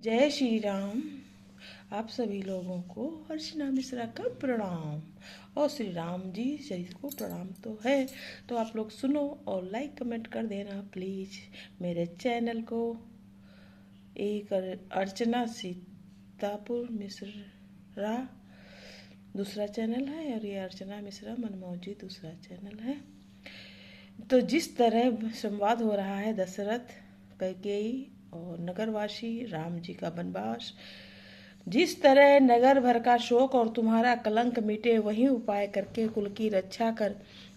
जय श्री राम। आप सभी लोगों को अर्चना मिश्रा का प्रणाम। और श्री राम जी शरीर को प्रणाम तो है, तो आप लोग सुनो और लाइक कमेंट कर देना प्लीज़ मेरे चैनल को। एक अर्चना सीतापुर मिश्रा दूसरा चैनल है और ये अर्चना मिश्रा मनमौजी दूसरा चैनल है। तो जिस तरह संवाद हो रहा है दशरथ, कैकेयी और नगरवासी राम जी का वनवास, जिस तरह नगर भर का शोक और तुम्हारा कलंक मिटे, वही उपाय करके कुल की रक्षा कर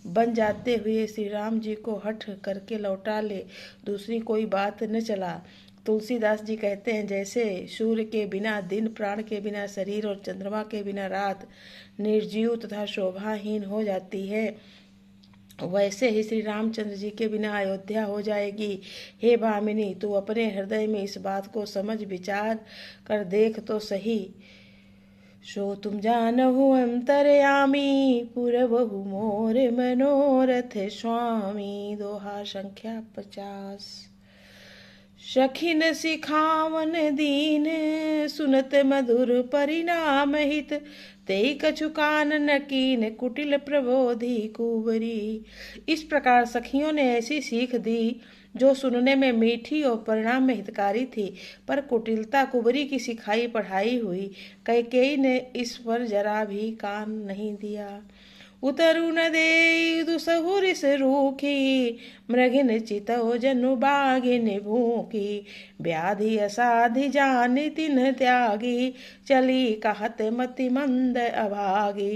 बन जाते हुए श्री राम जी को हठ करके लौटा ले, दूसरी कोई बात न चला। तुलसीदास जी कहते हैं, जैसे सूर्य के बिना दिन, प्राण के बिना शरीर और चंद्रमा के बिना रात निर्जीव तथा शोभाहीन हो जाती है, वैसे ही श्री रामचंद्र जी के बिना अयोध्या हो जाएगी। हे भामिनी, तू अपने हृदय में इस बात को समझ विचार कर देख तो सही। सो तुम जानहु अंतरयामी, पुरबहु मोर मनोरथ स्वामी। दोहा संख्या 50। सखिन सिखावन दीन, सुनत मधुर परिणाम हित। तेई कछु कान न कीन, कुटिल प्रबोधि कुंवरी। इस प्रकार सखियों ने ऐसी सीख दी जो सुनने में मीठी और परिणाम में हितकारी थी, पर कुटिलता कुंवरी की सिखाई पढ़ाई हुई। कैकेयी ने इस पर जरा भी कान नहीं दिया। उतरु न देई दुसहुरिस रूखी, मृगिन चितौ जनु बागिन भूखी। व्याधि असाधि जानि तिन्ह त्यागी, चली कहत मति मंद अभागी।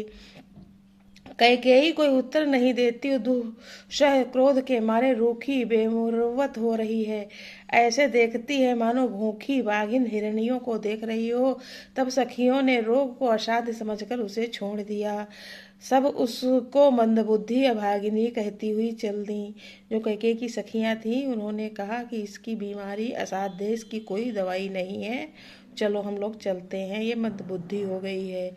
कैकेयी कोई उत्तर नहीं देती, दुसह क्रोध के मारे रूखी बेमुरवत हो रही है। ऐसे देखती है मानो भूखी बागिन हिरनियों को देख रही हो। तब सखियों ने रोग को असाध्य समझकर उसे छोड़ दिया। सब उसको मंदबुद्धि अभागिनी कहती हुई चल दी। जो कैकेयी की सखियां थीं, उन्होंने कहा कि इसकी बीमारी असाध्य है, इसकी कोई दवाई नहीं है, चलो हम लोग चलते हैं, ये मंदबुद्धि हो गई है।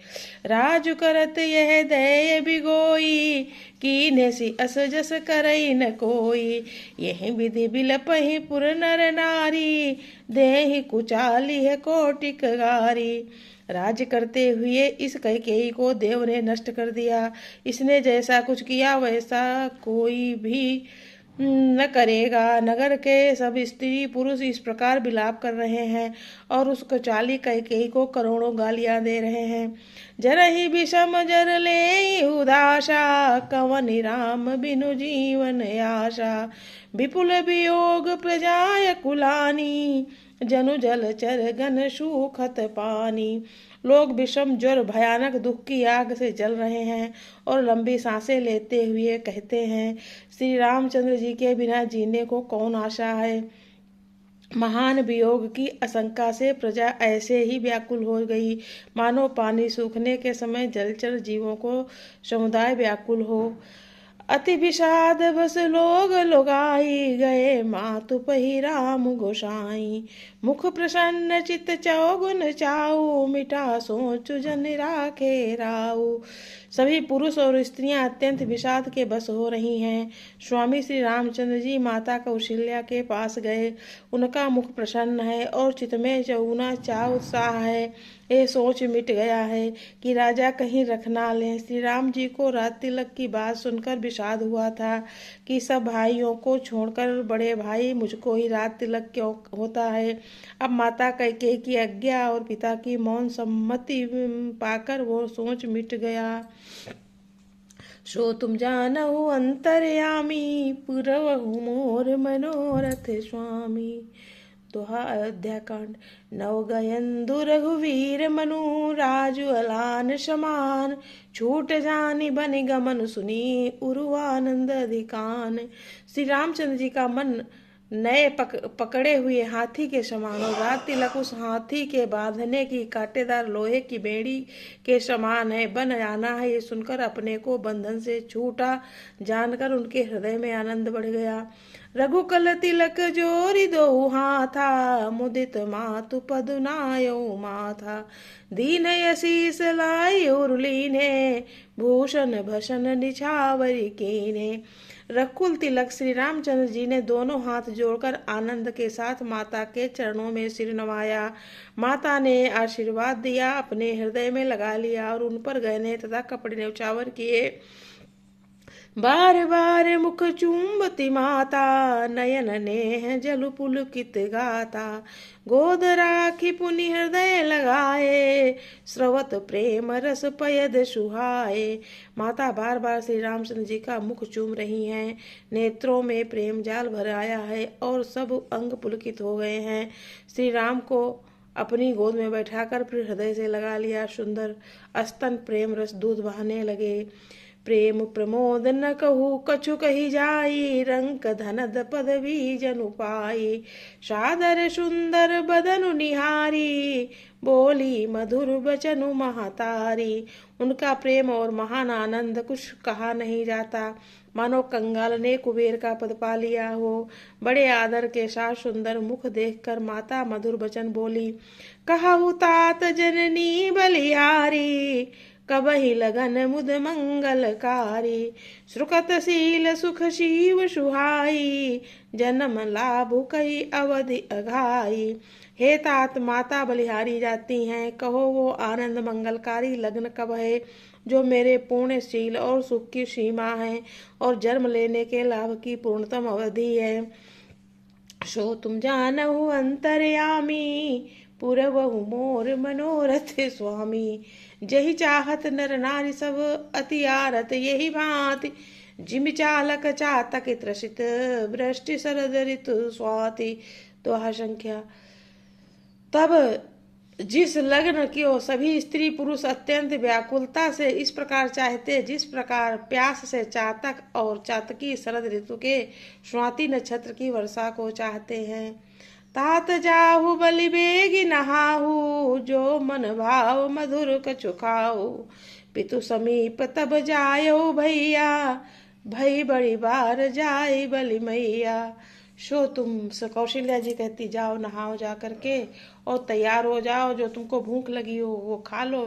राजु करत यह दय बिगोई, कीन्हे सी अस जस करई न कोई। यही विधि बिलपहि पुर नर नारी, देहि कुचाली है कोटिक गारी। राज्य करते हुए इस कैकेयी को देव ने नष्ट कर दिया। इसने जैसा कुछ किया वैसा कोई भी न करेगा। नगर के सब स्त्री पुरुष इस प्रकार विलाप कर रहे हैं और उस कचाली कैकेयी को करोड़ों गालियां दे रहे हैं। जर ही विषम जर ले उदासा, कवन राम बिनु जीवन आशा। विपुल वियोग प्रजाय कुलानी, जनु जल चर गन सूखत पानी। लोग विषम ज्वर भयानक दुख की आग से जल रहे हैं और लंबी सांसें लेते हुए कहते हैं, श्री रामचंद्र जी के बिना जीने को कौन आशा है। महान वियोग की आशंका से प्रजा ऐसे ही व्याकुल हो गई, मानो पानी सूखने के समय जलचर जीवों को समुदाय व्याकुल हो। अति विषाद बस लोग लुगाई, गए मातु पही राम गोसाई। मुख प्रसन्न चित चौगुन चाऊ, मिटा सोचु जन राखे राऊ। सभी पुरुष और स्त्रियां अत्यंत विषाद के बस हो रही हैं। स्वामी श्री रामचंद्र जी माता कौशल्या के पास गए। उनका मुख प्रसन्न है और चित में चौगुना चाव उत्साह है। ये सोच मिट गया है कि राजा कहीं रख ना लें। श्री राम जी को रात तिलक की बात सुनकर विषाद हुआ था कि सब भाइयों को छोड़कर बड़े भाई मुझको ही रात तिलक क्यों होता है। अब माता कैकेयी की आज्ञा और पिता की मौन सम्मति पाकर वो सोच मिट गया। सो तुम जानहु अंतरयामी, पुरवहु मोर मनोरथ स्वामी। दोहा अयोध्या कांड। नव गयंदु रघुवीर मनु, राजु अलान समान। छूट जानी बनि गमन सुनी, उरुआनंद अधिकान। श्री रामचंद्र जी का मन नए पकड़े हुए हाथी के समान और रात तिलक उस हाथी के बांधने की कांटेदार लोहे की बेड़ी के समान है। बन जाना है, ये सुनकर अपने को बंधन से छूटा जानकर उनके हृदय में आनंद बढ़ गया। रघुकुल तिलक जोरि दो हाथा, मुदित मातु पदुनायो माथा। दीन यशीस लाई उर्लीने, भूषण भसन निछावरी कीने। रघुकुल तिलक श्री रामचंद्र जी ने दोनों हाथ जोड़कर आनंद के साथ माता के चरणों में सिर नवाया। माता ने आशीर्वाद दिया, अपने हृदय में लगा लिया और उन पर गहने तथा कपड़े न्यौछावर किए। बार बार मुख चुंबती माता, नयन नेह जल पुलकित गाता। गोद राखी पुनि हृदय लगाए, स्रवत प्रेम रस पयद सुहाए। माता बार बार श्री रामचंद्र जी का मुख चूम रही हैं, नेत्रों में प्रेम जाल भर आया है और सब अंग पुलकित हो गए हैं। श्री राम को अपनी गोद में बैठाकर फिर हृदय से लगा लिया। सुंदर स्तन प्रेम रस दूध बहाने लगे। प्रेम प्रमोद न कहू कछु कही जाई, रंक धनद पदवी जनु पाई। सादर सुंदर बदनु निहारी, बोली मधुर बचनु महातारी। उनका प्रेम और महान आनंद कुछ कहा नहीं जाता, मानो कंगाल ने कुबेर का पद पा लिया हो। बड़े आदर के साथ सुंदर मुख देखकर माता मधुर बचन बोली। कहु तात जननी बलिहारी, कबहि लगन मुद मंगलकारी। सुकृत शील सुख शिव सुहाई, जन्म लाभ कई अवधि अघाई। हे तात, माता बलिहारी जाती हैं, कहो वो आनंद मंगलकारी लग्न कब है, जो मेरे पुण्यशील और सुख की सीमा है और जन्म लेने के लाभ की पूर्णतम अवधि है। सो तुम जानहु अंतर्यामी, पुरवहु मोर मनोरथ स्वामी। जही चाहत नर नारी सब अति आरत, यही भांति जिम चालक चातक त्रसित, वृष्टि शरद ऋतु स्वाति। दोहा संख्या। तब जिस लग्न की ओ सभी स्त्री पुरुष अत्यंत व्याकुलता से इस प्रकार चाहते, जिस प्रकार प्यास से चातक और चातकी शरद ऋतु के स्वाति नक्षत्र की वर्षा को चाहते हैं। तात जाहु बलि बेगी नहाहु, जो मन भाव मधुर कछु खाऊ। पितु समीप तब जायो भैया, भई बड़ी बार जाई बलि मैया। सो तुम कौशल्या जी कहती, जाओ नहाओ जा करके और तैयार हो जाओ, जो तुमको भूख लगी हो वो खा लो।